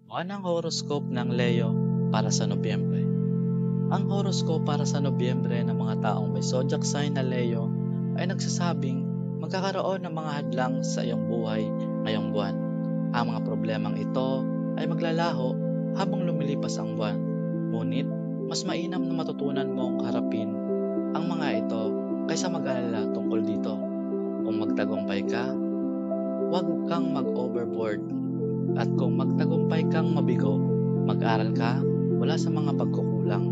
Buwan ang horoscope ng Leo para sa Nobyembre. Ang horoscope para sa Nobyembre ng mga taong may zodiac sign na Leo ay nagsasabing magkakaroon ng mga hadlang sa iyong buhay ngayong buwan. Ang mga problemang ito ay maglalaho habang lumilipas ang buwan. Ngunit, mas mainam na matutunan mong harapin ang mga ito kaysa mag-alala tungkol dito. Kung magtagumpay ka, huwag kang mag-overboard. At kung magtagumpay kang mabigo, mag-aral ka mula sa mga pagkukulang.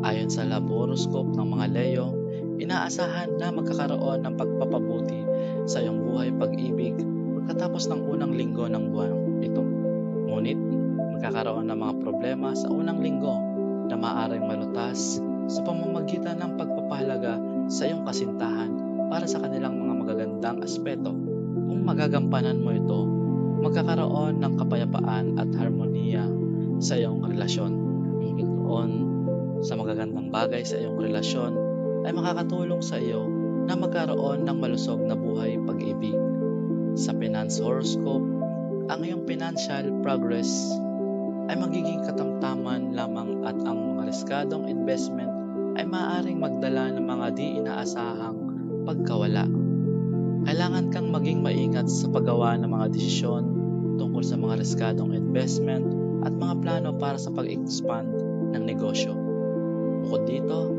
Ayon sa love horoscope ng mga Leo, inaasahan na magkakaroon ng pagpapabuti sa iyong buhay pag-ibig pagkatapos ng unang linggo ng buwan ito. Ngunit, magkakaroon ng mga problema sa unang linggo na maaaring malutas sa pamamagitan ng pagpapahalaga sa iyong kasintahan para sa kanilang mga magagandang aspeto. Kung magagampanan mo ito, magkakaroon ng kapayapaan at harmonia sa iyong relasyon. Ang pagtuon sa magagandang bagay sa iyong relasyon ay makakatulong sa iyo na magkaroon ng malusog na buhay pag-ibig. Sa finance horoscope, ang iyong financial progress ay magiging katamtaman lamang at ang mga riskadong investment ay maaaring magdala ng mga di inaasahang pagkawala. Kailangan kang maging maingat sa paggawa ng mga desisyon tungkol sa mga riskadong investment at mga plano para sa pag-expand ng negosyo. Bukod dito,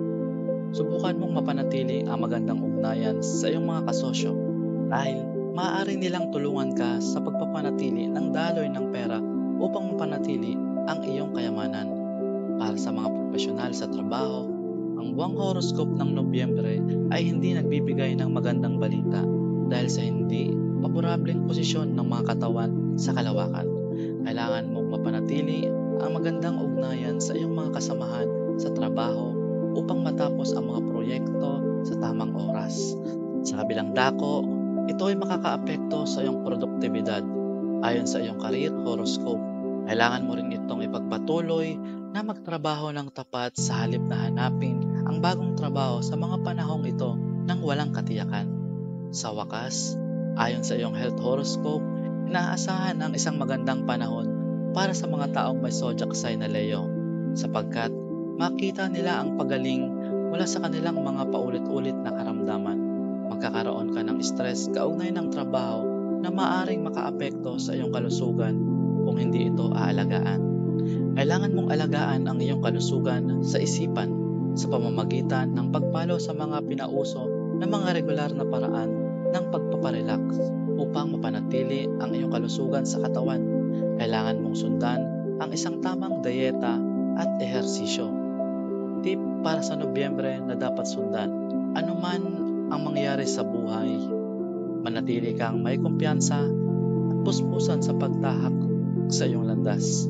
subukan mong mapanatili ang magandang ugnayan sa iyong mga kasosyo dahil maaari nilang tulungan ka sa pagpapanatili ng daloy ng pera upang mapanatili ang iyong kayamanan. Para sa mga profesional sa trabaho, ang buwang horoscope ng Nobyembre ay hindi nagbibigay ng magandang balita dahil sa hindi paborableng posisyon ng mga katawan sa kalawakan. Kailangan mong mapanatili ang magandang ugnayan sa iyong mga kasamahan sa trabaho upang matapos ang mga proyekto sa tamang oras. Sa kabilang dako, ito ay makakaapekto sa iyong produktibidad. Ayon sa iyong career horoscope, kailangan mo rin itong ipagpatuloy na magtrabaho ng tapat sa halip na hanapin ang bagong trabaho sa mga panahong ito nang walang katiyakan. Sa wakas, ayon sa iyong health horoscope, inaasahan ang isang magandang panahon para sa mga taong may zodiac sign na Leo sapagkat makita nila ang pagaling mula sa kanilang mga paulit-ulit na karamdaman. Magkakaroon ka ng stress kaugnay ng trabaho na maaring makaapekto sa iyong kalusugan kung hindi ito aalagaan. Kailangan mong alagaan ang iyong kalusugan sa isipan sa pamamagitan ng pagpalo sa mga pinauso na mga regular na paraan ng pagpaparelax upang mapanatili ang iyong kalusugan sa katawan. Kailangan mong sundan ang isang tamang dieta at ehersisyo. Tip para sa Nobyembre na dapat sundan. Ano man ang mangyari sa buhay, manatili kang may kumpiyansa at puspusan sa pagtahak sa iyong landas.